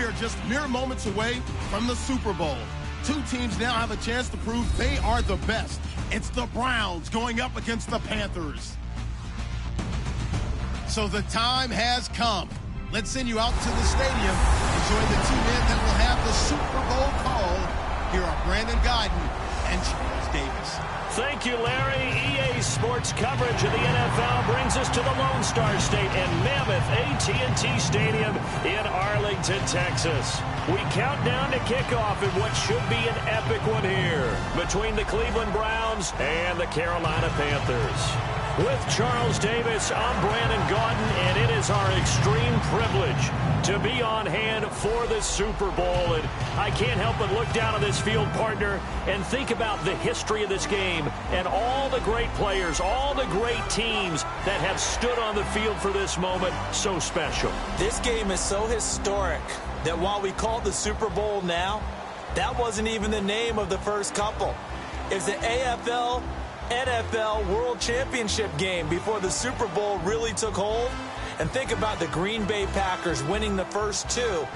We are just mere moments away from the Super Bowl. Two teams now have a chance to prove they are the best. It's the Browns going up against the Panthers. So the time has come. Let's send you out to the stadium and join the two men that will have the Super Bowl call. Here are Brandon Gaudin and Charles Davis. Thank you, Larry. EA Sports coverage of the NFL brings us to the Lone Star State and Mammoth AT&T Stadium in Arlington, Texas. We count down to kickoff in what should be an epic one here between the Cleveland Browns and the Carolina Panthers. With Charles Davis, I'm Brandon Gaudin, and it is our extreme privilege to be on hand for the Super Bowl. And I can't help but look down on this field, partner, and think about the history of this game and all the great players, all the great teams that have stood on the field for this moment. So special. This game is so historic that while we call it the Super Bowl now, that wasn't even the name of the first couple. It's the AFL NFL World Championship game before the Super Bowl really took hold. And think about the Green Bay Packers winning the first two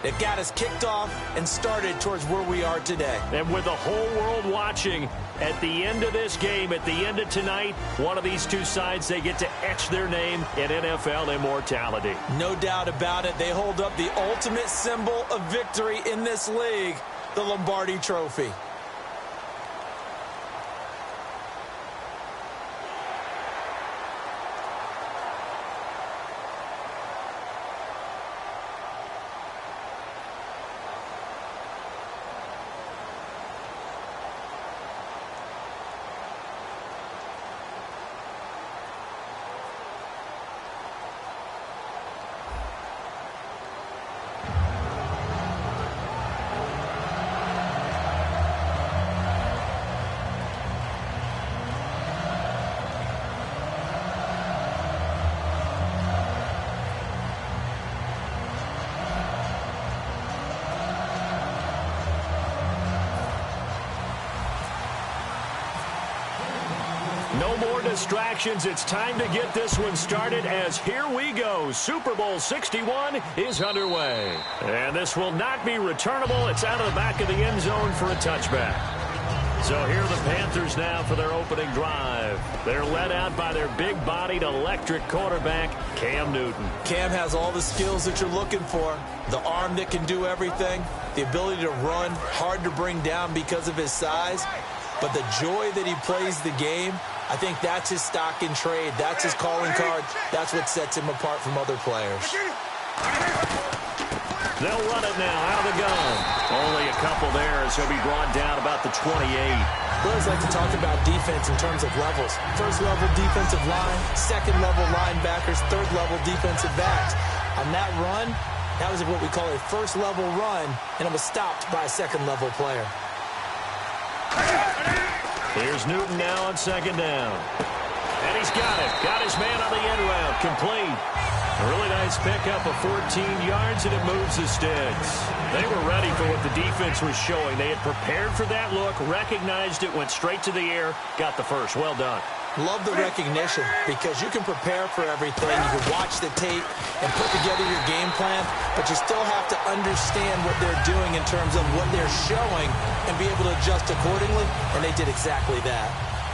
that got us kicked off and started towards where we are today. And with the whole world watching, at the end of this game, at the end of tonight, one of these two sides, they get to etch their name in NFL immortality. No doubt about it. They hold up the ultimate symbol of victory in this league, the Lombardi Trophy. No more distractions. It's time to get this one started as here we go. Super Bowl 61 is underway. And this will not be returnable. It's out of the back of the end zone for a touchback. So here are the Panthers now for their opening drive. They're led out by their big-bodied electric quarterback, Cam Newton. Cam has all the skills that you're looking for. The arm that can do everything. The ability to run, hard to bring down because of his size. But the joy that he plays the game, I think that's his stock in trade. That's his calling card. That's what sets him apart from other players. They'll run it now out of the gun. Only a couple there as he'll be brought down about the 28. We always like to talk about defense in terms of levels. First-level defensive line, second-level linebackers, third-level defensive backs. On that run, that was what we call a first-level run, and it was stopped by a second-level player. Here's Newton now on second down. And he's got it. Got his man on the end route. Complete. A really nice pickup of 14 yards, and it moves the sticks. They were ready for what the defense was showing. They had prepared for that look, recognized it, went straight to the air, got the first. Well done. Love the recognition because you can prepare for everything. You can watch the tape and put together your game plan, but you still have to understand what they're doing in terms of what they're showing and be able to adjust accordingly, and they did exactly that.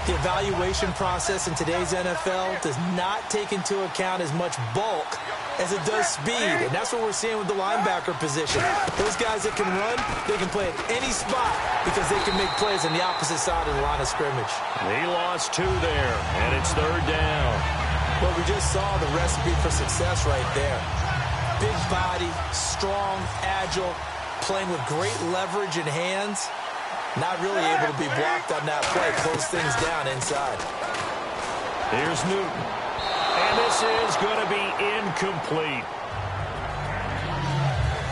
The evaluation process in today's NFL does not take into account as much bulk as it does speed, and that's what we're seeing with the linebacker position. Those guys that can run, they can play at any spot because they can make plays on the opposite side of the line of scrimmage. He lost two there, and it's third down. Well, we just saw the recipe for success right there. Big body, strong, agile, playing with great leverage in hands. Not really able to be blocked on that play. Close things down inside. Here's Newton. And this is going to be incomplete.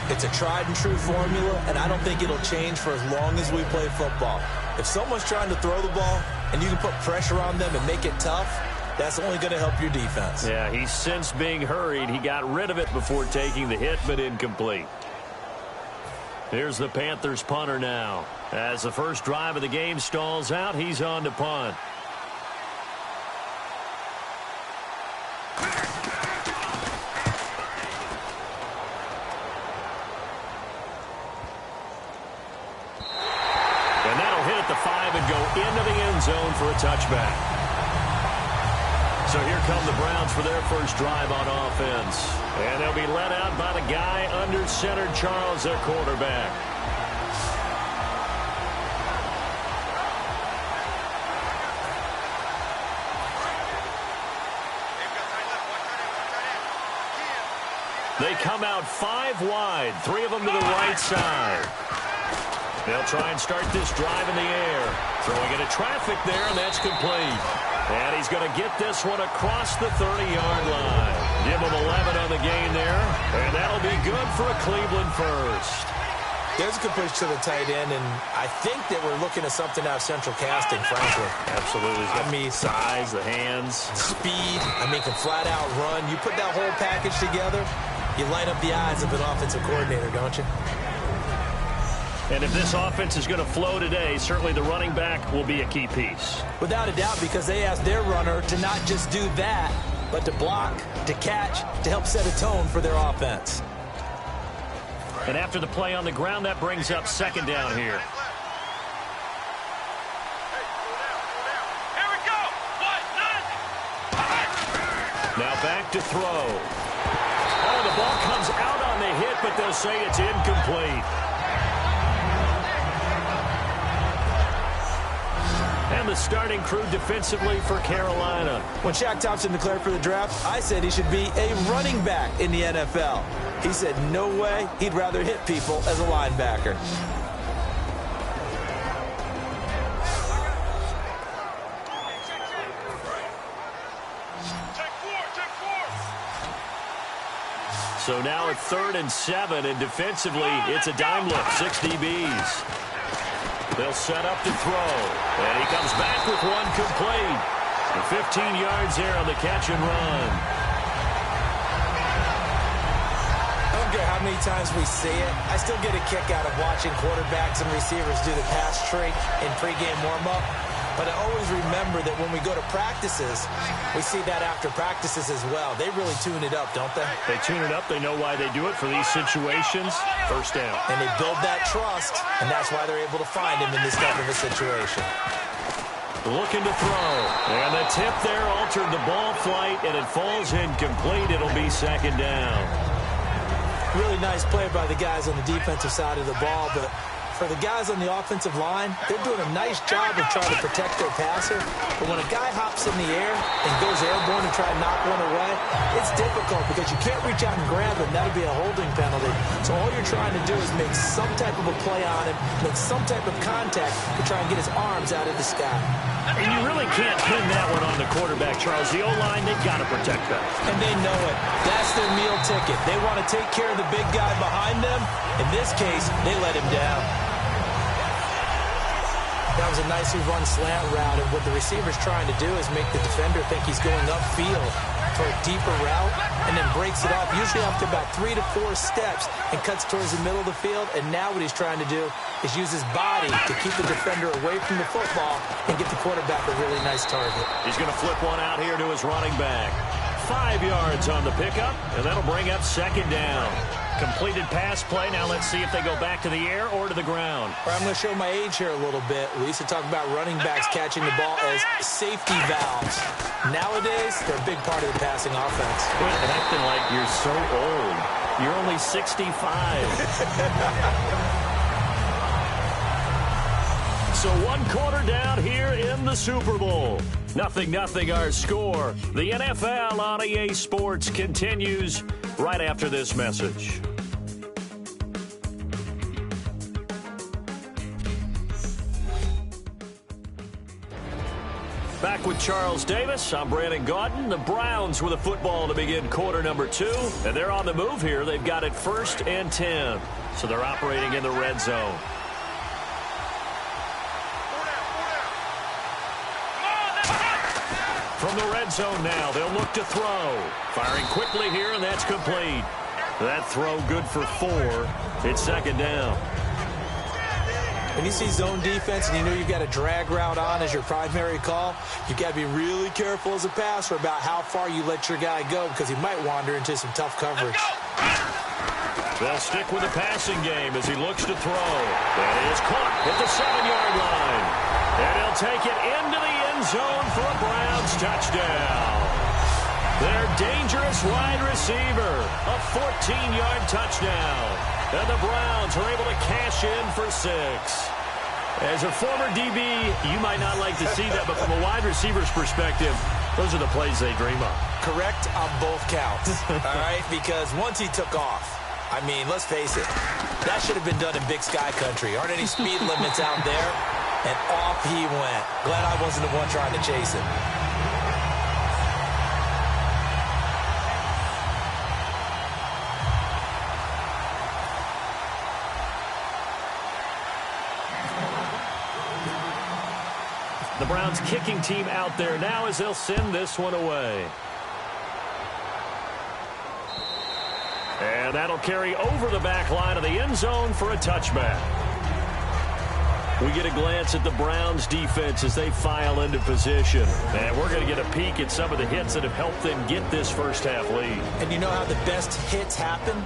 It's a tried-and-true formula, and I don't think it'll change for as long as we play football. If someone's trying to throw the ball and you can put pressure on them and make it tough, that's only going to help your defense. Yeah, he's since being hurried. He got rid of it before taking the hit, but incomplete. Here's the Panthers punter now. As the first drive of the game stalls out, he's on to punt. at the 5 and go into the end zone for a touchback. So here come the Browns for their first drive on offense. And they'll be led out by the guy under center, Charles, their quarterback. They come out 5 wide, 3 of them to the right side. They'll try and start this drive in the air. Throwing into traffic there, and that's complete. And he's going to get this one across the 30-yard line. Give him 11 on the gain there, and that'll be good for a Cleveland first. There's a completion to the tight end, and I think that we're looking at something out of central casting, frankly. Absolutely. I mean, size, the hands. Speed. I mean, can flat out run. You put that whole package together, you light up the eyes of an offensive coordinator, don't you? And if this offense is going to flow today, certainly the running back will be a key piece. Without a doubt, because they asked their runner to not just do that, but to block, to catch, to help set a tone for their offense. And after the play on the ground, that brings up second down here. Here we go. Now back to throw. Oh, the ball comes out on the hit, but they'll say it's incomplete. And the starting crew defensively for Carolina. When Shaq Thompson declared for the draft, I said he should be a running back in the NFL. He said no way, he'd rather hit people as a linebacker. So now it's 3rd and 7, and defensively, it's a dime look, 6 DBs. They'll set up to throw, and he comes back with one complete. And 15 yards there on the catch and run. I don't care how many times we see it. I still get a kick out of watching quarterbacks and receivers do the pass tree in pregame warm-up. But I always remember that when we go to practices, we see that after practices as well. They really tune it up, don't they? They tune it up. They know why they do it for these situations. First down. And they build that trust, and that's why they're able to find him in this type of a situation. Looking to throw. And the tip there altered the ball flight, and it falls incomplete. It'll be second down. Really nice play by the guys on the defensive side of the ball, but for the guys on the offensive line, they're doing a nice job of trying to protect their passer. But when a guy hops in the air and goes airborne and try to knock one away, it's difficult because you can't reach out and grab him. That'll be a holding penalty. So all you're trying to do is make some type of a play on him, make some type of contact to try and get his arms out of the sky. And you really can't pin that one on the quarterback, Charles. The O-line, they've got to protect that. And they know it. That's their meal ticket. They want to take care of the big guy behind them. In this case, they let him down. That was a nicely run slant route, and what the receiver's trying to do is make the defender think he's going upfield for a deeper route, and then breaks it off, usually after about 3 to 4 steps, and cuts towards the middle of the field. And now what he's trying to do is use his body to keep the defender away from the football and get the quarterback a really nice target. He's going to flip one out here to his running back. 5 yards on the pickup, and that'll bring up second down. Completed pass play. Now let's see if they go back to the air or to the ground. I'm going to show my age here a little bit. We used to talk about running backs catching the ball as safety valves. Nowadays, they're a big part of the passing offense. Quit acting like you're so old. You're only 65. So 1 quarter down here in the Super Bowl. 0-0 our score. The NFL on EA Sports continues right after this message. Back with Charles Davis. I'm Brandon Gaudin. The Browns with a football to begin quarter number 2. And they're on the move here. They've got it 1st and 10. So they're operating in the red zone. From the red zone now, they'll look to throw. Firing quickly here, and that's complete. That throw good for 4. It's second down. When you see zone defense and you know you've got a drag route on as your primary call, you've got to be really careful as a passer about how far you let your guy go because he might wander into some tough coverage. They'll stick with the passing game as he looks to throw. That is caught at the 7-yard line. And he'll take it into the end zone for a Browns touchdown. Their dangerous wide receiver, a 14-yard touchdown. And the Browns are able to cash in for 6. As a former DB, you might not like to see that, but from a wide receiver's perspective, those are the plays they dream of. Correct on both counts, all right? Because once he took off, I mean, let's face it, that should have been done in Big Sky Country. Aren't any speed limits out there? And off he went. Glad I wasn't the one trying to chase him. The Browns kicking team out there now as they'll send this one away. And that'll carry over the back line of the end zone for a touchback. We get a glance at the Browns defense as they file into position. And we're going to get a peek at some of the hits that have helped them get this first half lead. And you know how the best hits happen?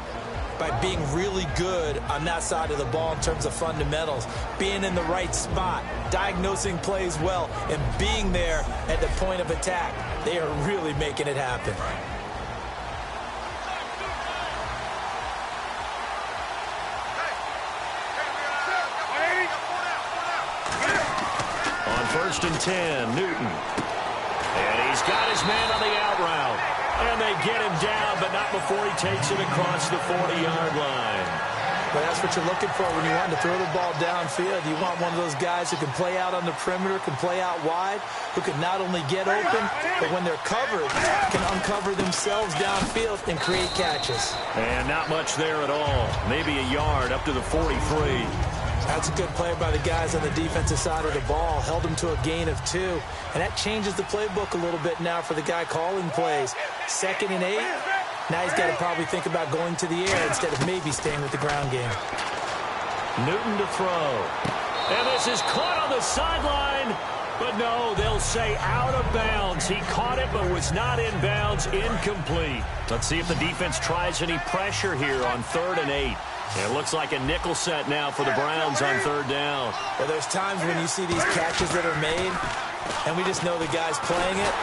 By being really good on that side of the ball in terms of fundamentals, being in the right spot, diagnosing plays well, and being there at the point of attack. They are really making it happen. On 1st and 10, Newton. And he's got his man on the out route. And they get him down, but not before he takes it across the 40-yard line. But that's what you're looking for when you want to throw the ball downfield. You want one of those guys who can play out on the perimeter, can play out wide, who can not only get open, but when they're covered, can uncover themselves downfield and create catches. And not much there at all. Maybe a yard up to the 43. That's a good play by the guys on the defensive side of the ball. Held them to a gain of 2. And that changes the playbook a little bit now for the guy calling plays. 2nd and 8. Now he's got to probably think about going to the air instead of maybe staying with the ground game. Newton to throw. And this is caught on the sideline. But no, they'll say out of bounds. He caught it but was not in bounds. Incomplete. Let's see if the defense tries any pressure here on 3rd and 8. It looks like a nickel set now for the Browns on 3rd down. Well, there's times when you see these catches that are made, and we just know the guy's playing it.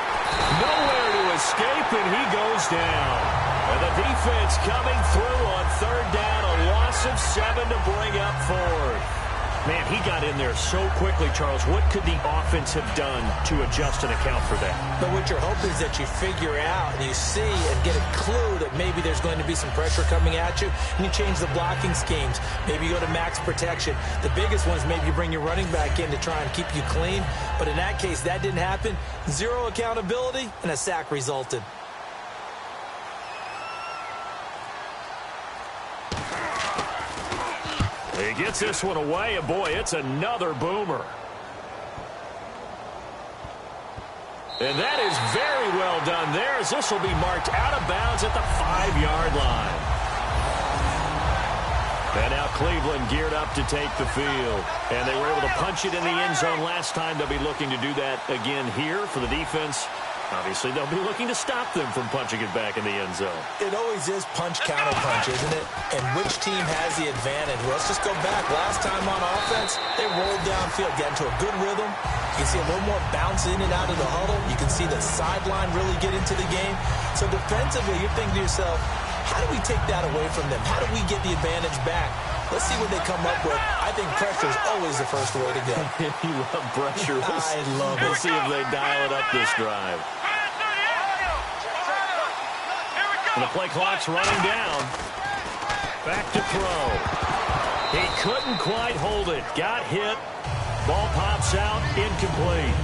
Nowhere to escape, and he goes down. And the defense coming through on 3rd down, a loss of 7 to bring up 4th. Man, he got in there so quickly, Charles. What could the offense have done to adjust and account for that? But what you're hoping is that you figure out and you see and get a clue that maybe there's going to be some pressure coming at you, and you change the blocking schemes. Maybe you go to max protection. The biggest one is maybe you bring your running back in to try and keep you clean. But in that case, that didn't happen. 0 accountability, and a sack resulted. He gets this one away, and boy, it's another boomer. And that is very well done there, as this will be marked out of bounds at the 5-yard line. And now Cleveland geared up to take the field. And they were able to punch it in the end zone last time. They'll be looking to do that again here for the defense. Obviously, they'll be looking to stop them from punching it back in the end zone. It always is punch-counter-punch, isn't it? And which team has the advantage? Well, let's just go back. Last time on offense, they rolled downfield, got into a good rhythm. You can see a little more bounce in and out of the huddle. You can see the sideline really get into the game. So defensively, you're thinking to yourself, how do we take that away from them? How do we get the advantage back? Let's see what they come up with. I think pressure is always the first way to go. You love pressure. I love it. We'll see if they dial it up this drive. And the play clock's running down. Back to throw. He couldn't quite hold it. Got hit. Ball pops out. Incomplete.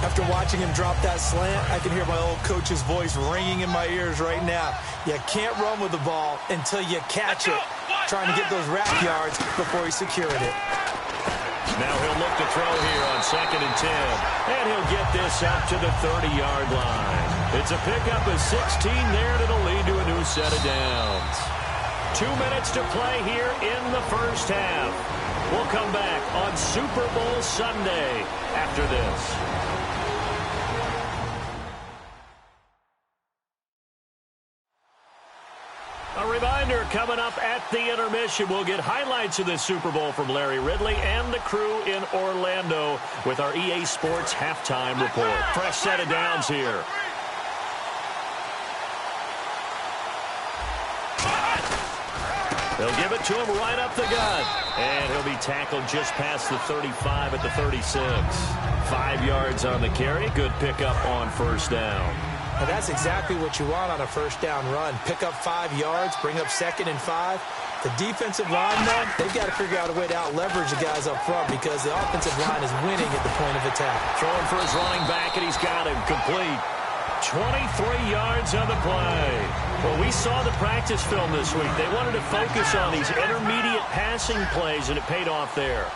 After watching him drop that slant, I can hear my old coach's voice ringing in my ears right now. You can't run with the ball until you catch it. Trying to get those rack yards before he secured it. Now he'll look to throw here on 2nd and 10. And he'll get this up to the 30-yard line. It's a pickup of 16 there, and it'll lead to a new set of downs. 2 minutes to play here in the first half. We'll come back on Super Bowl Sunday after this. A reminder, coming up at the intermission. We'll get highlights of this Super Bowl from Larry Ridley and the crew in Orlando with our EA Sports halftime report. Fresh set of downs here. They'll give it to him right up the gut. And he'll be tackled just past the 35 at the 36. 5 yards on the carry. Good pickup on first down. Now that's exactly what you want on a first down run. Pick up 5 yards, bring up 2nd and 5. The defensive line, though, they've got to figure out a way to out-leverage the guys up front because the offensive line is winning at the point of attack. Throwing for his running back, and he's got him complete. 23 yards on the play. Well, we saw the practice film this week. They wanted to focus on these intermediate passing plays, and it paid off there.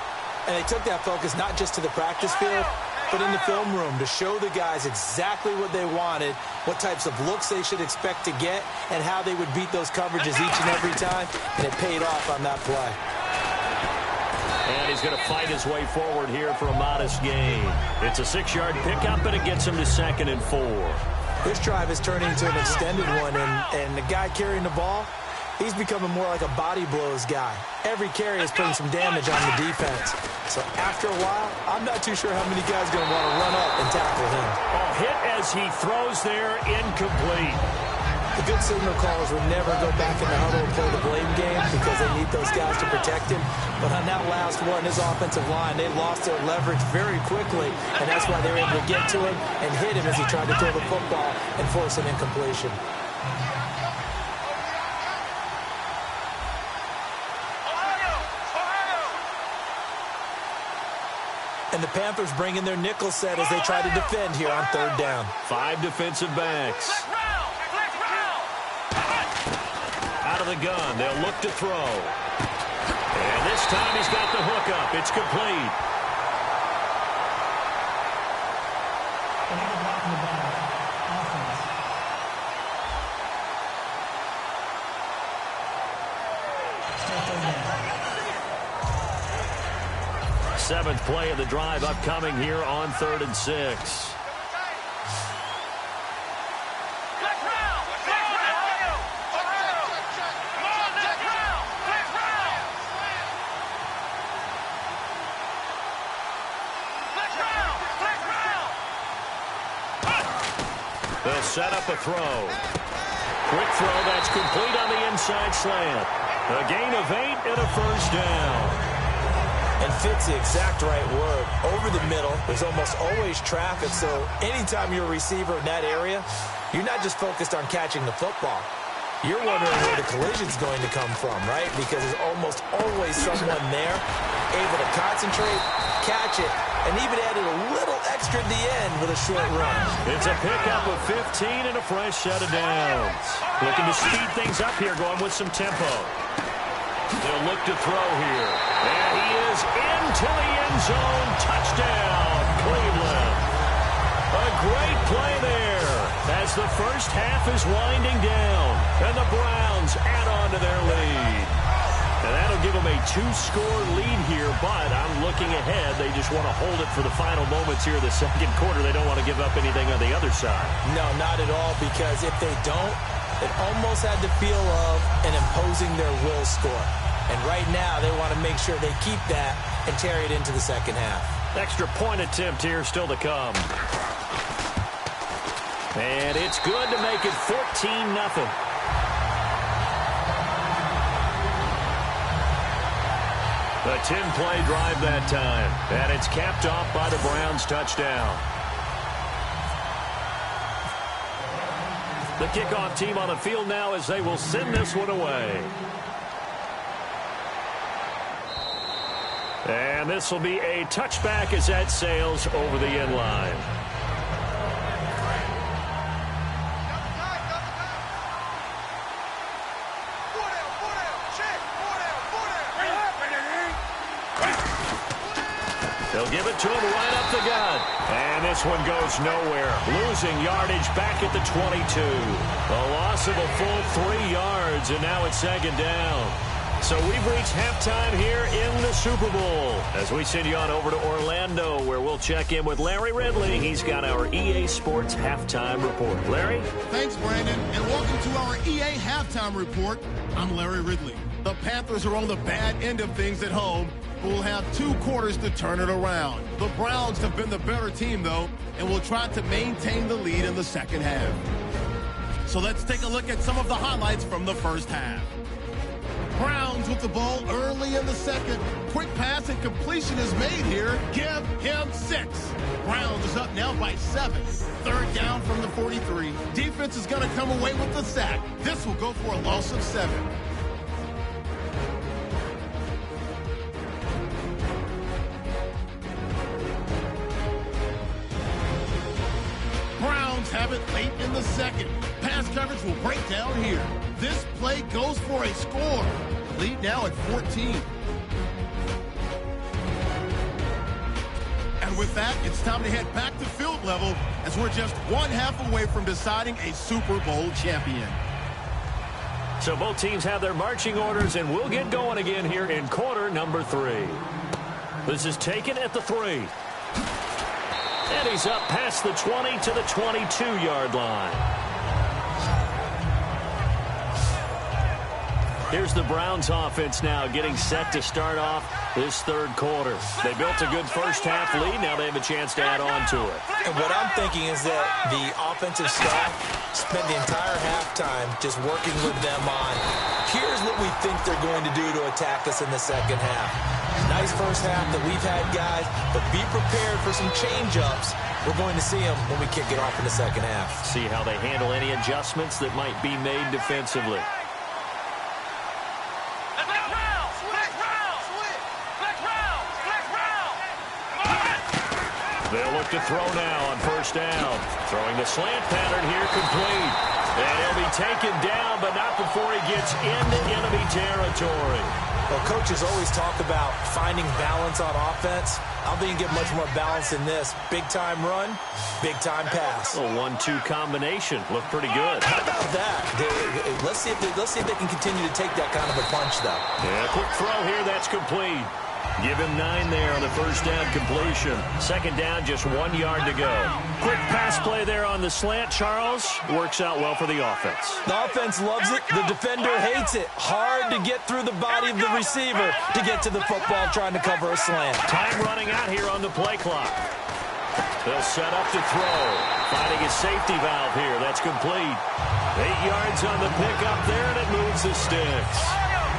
And they took that focus not just to the practice field, but in the film room to show the guys exactly what they wanted, what types of looks they should expect to get, and how they would beat those coverages each and every time, and it paid off on that play. And he's going to fight his way forward here for a modest gain. It's a 6-yard pickup, and it gets him to 2nd and 4. This drive is turning into an extended one, and the guy carrying the ball, he's becoming more like a body blows guy. Every carry is putting some damage on the defense. So after a while, I'm not too sure how many guys are going to want to run up and tackle him. Oh, hit as he throws there, incomplete. The good signal callers would never go back in the huddle and play the blame game because they need those guys to protect him. But on that last one, his offensive line, they lost their leverage very quickly, and that's why they were able to get to him and hit him as he tried to throw the football and force an incompletion. And the Panthers bring in their nickel set as they try to defend here on 3rd down. 5 defensive backs. Out of the gun, they'll look to throw. And this time he's got the hook up. It's complete. Seventh play of the drive upcoming here on 3rd and 6. They'll set up a throw. Quick throw that's complete on the inside slant. A gain of 8 and a first down. And fits the exact right word. Over the middle, there's almost always traffic, so anytime you're a receiver in that area, you're not just focused on catching the football. You're wondering where the collision's going to come from, right? Because there's almost always someone there able to concentrate, catch it, and even added a little extra at the end with a short run. It's a pickup of 15 and a fresh set of downs. Looking to speed things up here, going with some tempo. They'll look to throw here. And he is into the end zone. Touchdown, Cleveland. A great play there as the first half is winding down. And the Browns add on to their lead. And that'll give them a 2-score lead here, but I'm looking ahead. They just want to hold it for the final moments here in the second quarter. They don't want to give up anything on the other side. No, not at all, because if they don't, it almost had the feel of an imposing their will score. And right now, they want to make sure they keep that and carry it into the second half. Extra point attempt here still to come. And it's good to make it 14-0. A 10-play drive that time. And it's capped off by the Browns' touchdown. The kickoff team on the field now as they will send this one away. And this will be a touchback as that sails over the end line. They'll give it to him right up the gut. And this one goes nowhere. Losing yardage back at the 22. A loss of a full 3 yards, and now it's second down. So we've reached halftime here in the Super Bowl as we send you on over to Orlando, where we'll check in with Larry Ridley. He's got our EA Sports Halftime Report. Larry? Thanks, Brandon, and welcome to our EA Halftime Report. I'm Larry Ridley. The Panthers are on the bad end of things at home, but will have 2 quarters to turn it around. The Browns have been the better team, though, and will try to maintain the lead in the second half. So let's take a look at some of the highlights from the first half. Browns with the ball early in the second. Quick pass and completion is made here. Give him 6. Browns is up now by 7. Third down from the 43. Defense is going to come away with the sack. This will go for a loss of 7. Browns have it late in the second. Pass coverage will break down here. This play goes for a score. Lead now at 14. And with that, it's time to head back to field level as we're just 1 half away from deciding a Super Bowl champion. So both teams have their marching orders, and we'll get going again here in quarter number 3. This is taken at the 3. And he's up past the 20 to the 22-yard line. Here's the Browns offense now getting set to start off this third quarter. They built a good first half lead. Now they have a chance to add on to it. And what I'm thinking is that the offensive staff spent the entire halftime just working with them on, here's what we think they're going to do to attack us in the second half. Nice first half that we've had, guys, but be prepared for some change-ups. We're going to see them when we kick it off in the second half. See how they handle any adjustments that might be made defensively. They'll look to throw now on first down. Throwing the slant pattern here, complete. And he'll be taken down, but not before he gets into enemy territory. Well, coaches always talk about finding balance on offense. I don't think you get much more balance than this. Big-time run, big-time pass. A 1-2 combination. Looked pretty good. How about that? Let's see if they can continue to take that kind of a punch, though. Yeah, quick throw here. That's complete. Give him 9 there on the first down completion. Second down, just 1 yard to go. Quick pass play there on the slant, Charles. Works out well for the offense. The offense loves it. The defender hates it. Hard to get through the body of the receiver to get to the football trying to cover a slant. Time running out here on the play clock. They'll set up to throw. Finding a safety valve here. That's complete. 8 yards on the pickup there, and it moves the sticks.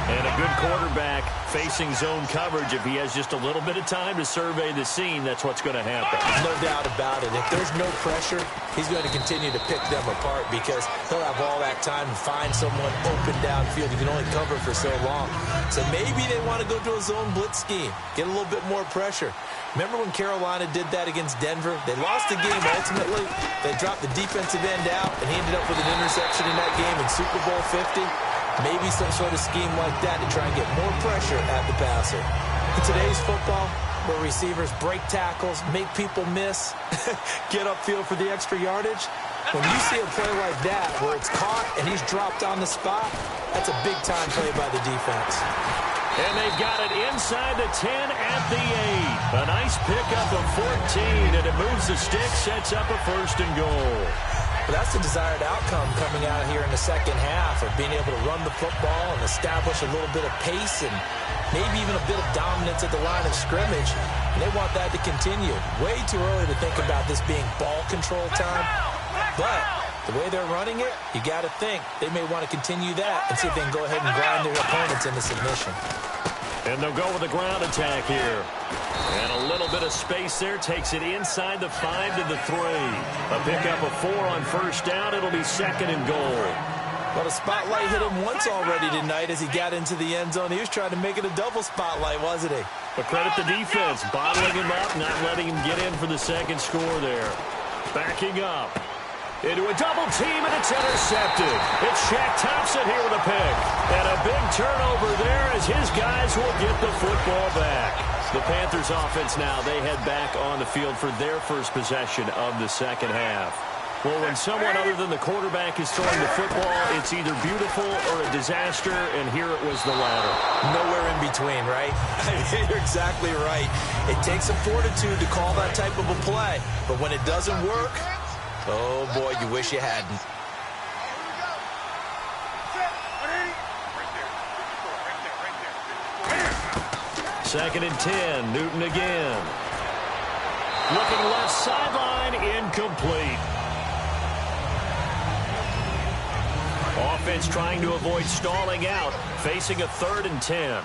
And a good quarterback facing zone coverage. If he has just a little bit of time to survey the scene, that's what's going to happen. No doubt about it. If there's no pressure, he's going to continue to pick them apart because he'll have all that time to find someone open downfield. He can only cover for so long. So maybe they want to go to a zone blitz scheme, get a little bit more pressure. Remember when Carolina did that against Denver? They lost the game ultimately. They dropped the defensive end out, and he ended up with an interception in that game in Super Bowl 50. Maybe some sort of scheme like that to try and get more pressure at the passer. In today's football, where receivers break tackles, make people miss, get upfield for the extra yardage, when you see a play like that where it's caught and he's dropped on the spot, that's a big-time play by the defense. And they've got it inside the 10 at the 8. A nice pickup of 14, and it moves the stick, sets up a first and goal. But that's the desired outcome coming out here in the second half of being able to run the football and establish a little bit of pace and maybe even a bit of dominance at the line of scrimmage. And they want that to continue. Way too early to think about this being ball control time. But the way they're running it, you got to think they may want to continue that and see if they can go ahead and grind their opponents into submission. And they'll go with a ground attack here. And a little bit of space there. Takes it inside the 5 to the 3. A pickup of 4 on first down. It'll be second and goal. Well, the spotlight hit him once already tonight as he got into the end zone. He was trying to make it a double spotlight, wasn't he? But credit the defense. Bottling him up, not letting him get in for the second score there. Backing up. Into a double team, and it's intercepted. It's Shaq Thompson here with a pick. And a big turnover there as his guys will get the football back. The Panthers offense now, they head back on the field for their first possession of the second half. Well, when someone other than the quarterback is throwing the football, it's either beautiful or a disaster, and here it was the latter. Nowhere in between, right? You're exactly right. It takes some fortitude to call that type of a play, but when it doesn't work, oh boy, you wish you hadn't. Second and 10, Newton again. Looking left sideline, incomplete. Offense trying to avoid stalling out, facing a 3rd and 10.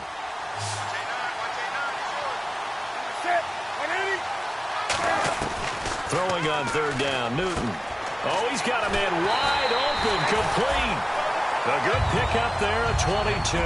Throwing on 3rd down, Newton. Oh, he's got a man wide open, complete. A good pickup there, a 22.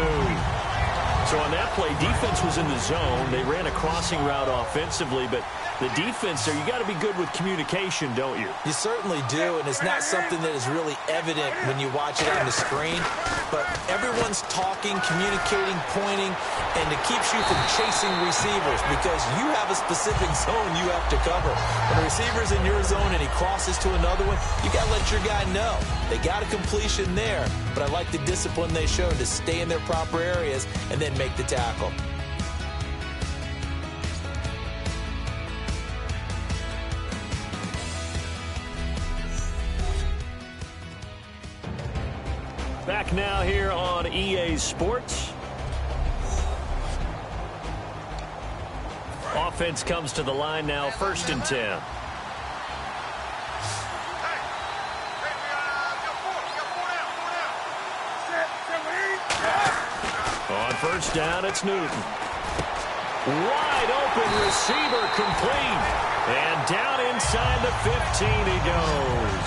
So on that play, defense was in the zone. They ran a crossing route offensively, but the defense there, you got to be good with communication, don't you? You certainly do, and it's not something that is really evident when you watch it on the screen. But everyone's talking, communicating, pointing, and it keeps you from chasing receivers because you have a specific zone you have to cover. When a receiver's in your zone and he crosses to another one, you got to let your guy know. They got a completion there, but I like the discipline they showed to stay in their proper areas and then make the tackle. Back now here on EA Sports. Offense comes to the line now, 1st and 10. On 1st down, it's Newton. Wide open receiver, complete. And down inside the 15 he goes.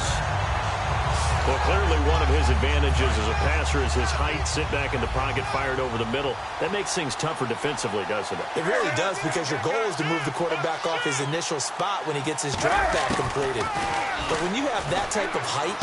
Well, clearly one of his advantages as a passer is his height. Sit back in the pocket, fired over the middle. That makes things tougher defensively, doesn't it? It really does, because your goal is to move the quarterback off his initial spot when he gets his drop back completed. But when you have that type of height,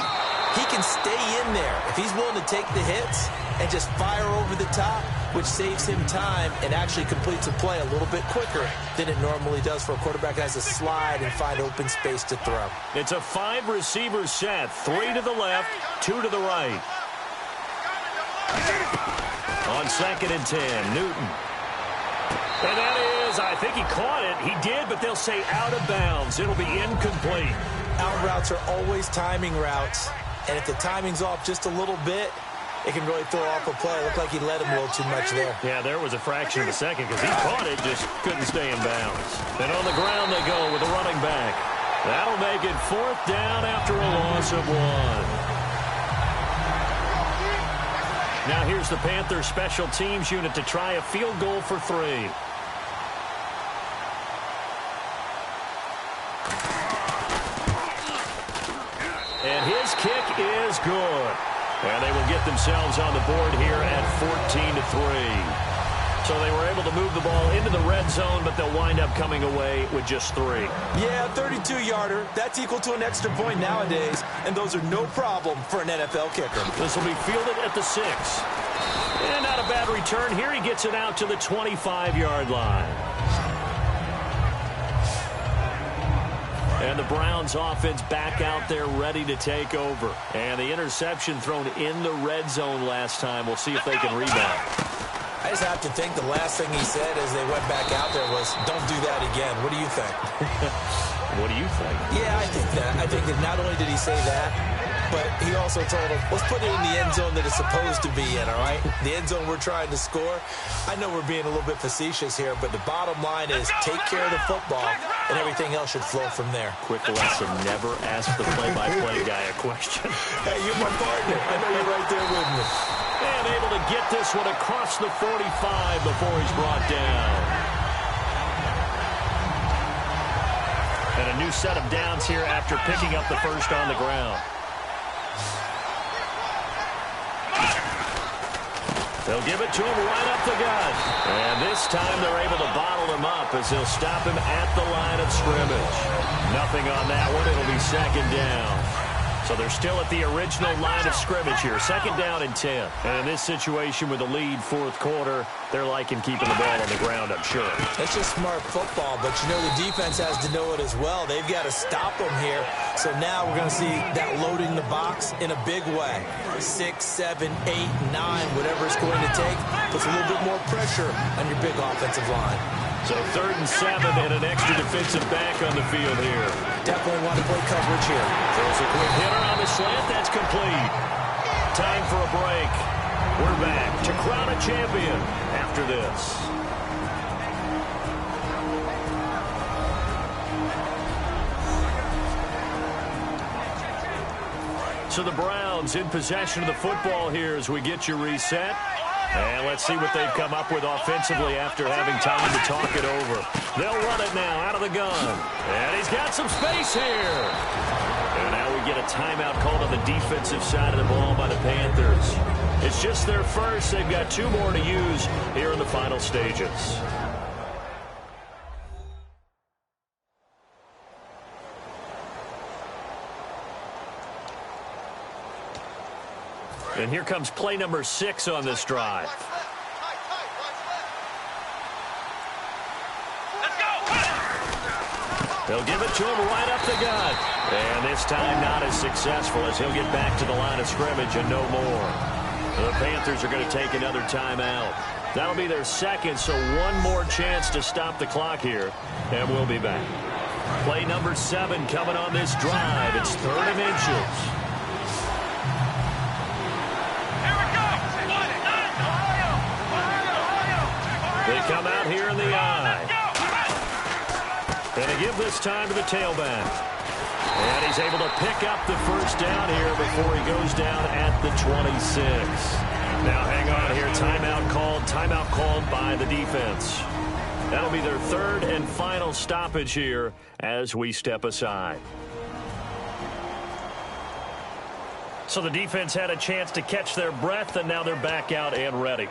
he can stay in there. If he's willing to take the hits and just fire over the top, which saves him time and actually completes a play a little bit quicker than it normally does for a quarterback that has to slide and find open space to throw. It's a 5-receiver set. 3 to the left, 2 to the right. On 2nd and 10, Newton. And that is, I think he caught it. He did, but they'll say out of bounds. It'll be incomplete. Out routes are always timing routes, and if the timing's off just a little bit, it can really throw off a play. It looked like he let him a little too much there. Yeah, there was a fraction of a second because he caught it, just couldn't stay in bounds. And on the ground they go with a running back. That'll make it 4th down after a loss of 1. Now here's the Panthers special teams unit to try a field goal for 3. And his kick is good. And they will get themselves on the board here at 14-3. So they were able to move the ball into the red zone, but they'll wind up coming away with just 3. Yeah, 32-yarder. That's equal to an extra point nowadays, and those are no problem for an NFL kicker. This will be fielded at the 6. And not a bad return. Here he gets it out to the 25-yard line. And the Browns offense back out there ready to take over. And the interception thrown in the red zone last time. We'll see if they can rebound. I just have to think the last thing he said as they went back out there was, don't do that again. What do you think? What do you think? Yeah, I think that. I think that not only did he say that, but he also told him, let's put it in the end zone that it's supposed to be in, all right? The end zone we're trying to score. I know we're being a little bit facetious here, but the bottom line is take care of the football, and everything else should flow from there. Quick lesson, never ask the play-by-play guy a question. Hey, you're my partner. I know you're right there with me. And able to get this one across the 45 before he's brought down. And a new set of downs here after picking up the first on the ground. They'll give it to him right up the gut. And this time they're able to bottle him up as they'll stop him at the line of scrimmage. Nothing on that one. It'll be 2nd down. So they're still at the original line of scrimmage here. 2nd down and 10. And in this situation with a lead 4th quarter, they're liking keeping the ball on the ground, I'm sure. That's just smart football, but you know the defense has to know it as well. They've got to stop them here. So now we're going to see that loading the box in a big way. 6, 7, 8, 9, whatever it's going to take, puts a little bit more pressure on your big offensive line. So 3rd and 7 and an extra defensive back on the field here. Definitely want to play coverage here. Throws a quick hitter on the slant. That's complete. Time for a break. We're back to crown a champion after this. So the Browns in possession of the football here as we get you reset. And let's see what they've come up with offensively after having time to talk it over. They'll run it now out of the gun. And he's got some space here. And now we get a timeout called on the defensive side of the ball by the Panthers. It's just their first. They've got 2 more to use here in the final stages. And here comes play number 6 on this drive. They'll give it to him right up the gut. And this time not as successful as he'll get back to the line of scrimmage and no more. The Panthers are going to take another timeout. That'll be their 2nd, so 1 more chance to stop the clock here. And we'll be back. Play number 7 coming on this drive. It's 3rd and inches. They come out here in the eye. And they give this time to the tailback. And he's able to pick up the first down here before he goes down at the 26. Now hang on here. Timeout called by the defense. That'll be their 3rd and final stoppage here as we step aside. So the defense had a chance to catch their breath, and now they're back out and ready.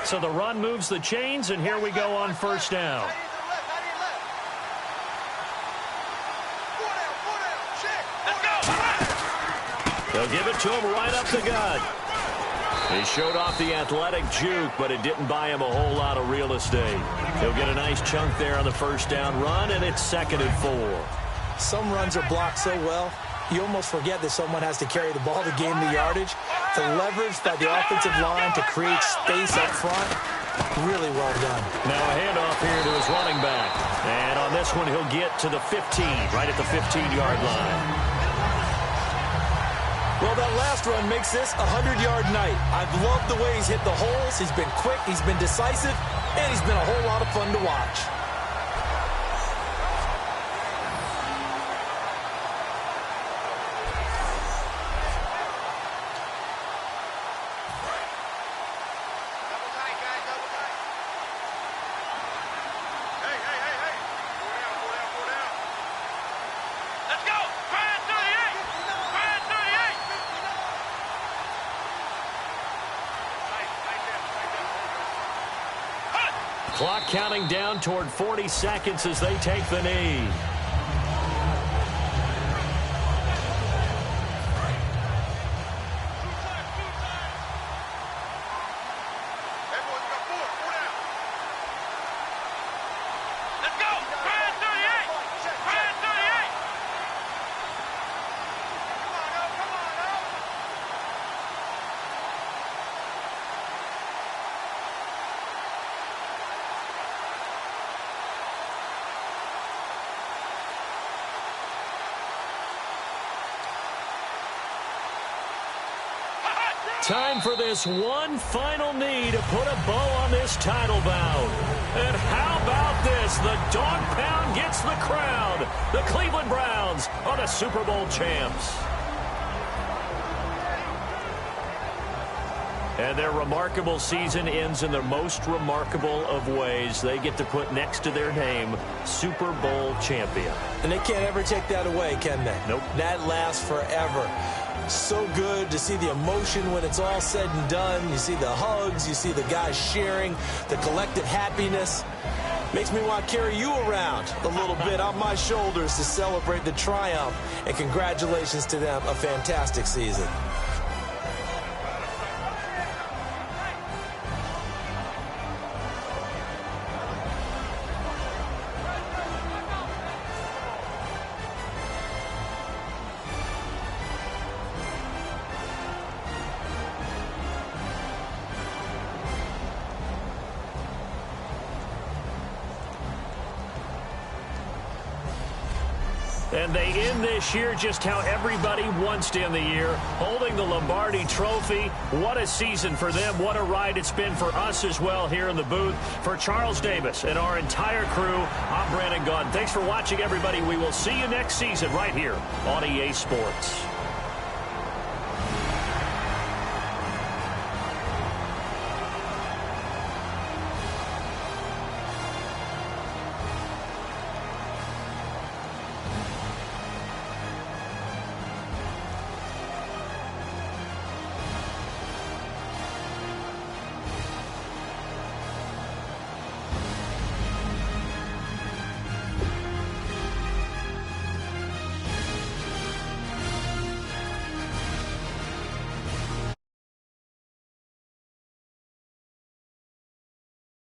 So the run moves the chains, and here we go on 1st down. They'll give it to him right up the gut. He showed off the athletic juke, but it didn't buy him a whole lot of real estate. He'll get a nice chunk there on the 1st down run, and it's 2nd and 4. Some runs are blocked so well, you almost forget that someone has to carry the ball to gain the yardage. The leverage by the offensive line to create space up front, really well done. Now a handoff here to his running back. And on this one, he'll get to the 15, right at the 15-yard line. Well, that last run makes this a 100-yard night. I've loved the way he's hit the holes. He's been quick, he's been decisive, and he's been a whole lot of fun to watch. Clock counting down toward 40 seconds as they take the knee. Time for this one final knee to put a bow on this title bout. And how about this? The dog pound gets the crown. The Cleveland Browns are the Super Bowl champs. And their remarkable season ends in the most remarkable of ways. They get to put next to their name, Super Bowl champion. And they can't ever take that away, can they? Nope. That lasts forever. So good to see the emotion when it's all said and done. You see the hugs, you see the guys sharing, the collective happiness. Makes me want to carry you around a little bit on my shoulders to celebrate the triumph. And congratulations to them. A fantastic season. And they end this year just how everybody wants to end the year, holding the Lombardi Trophy. What a season for them. What a ride it's been for us as well here in the booth. For Charles Davis and our entire crew, I'm Brandon Gaudin. Thanks for watching, everybody. We will see you next season right here on EA Sports.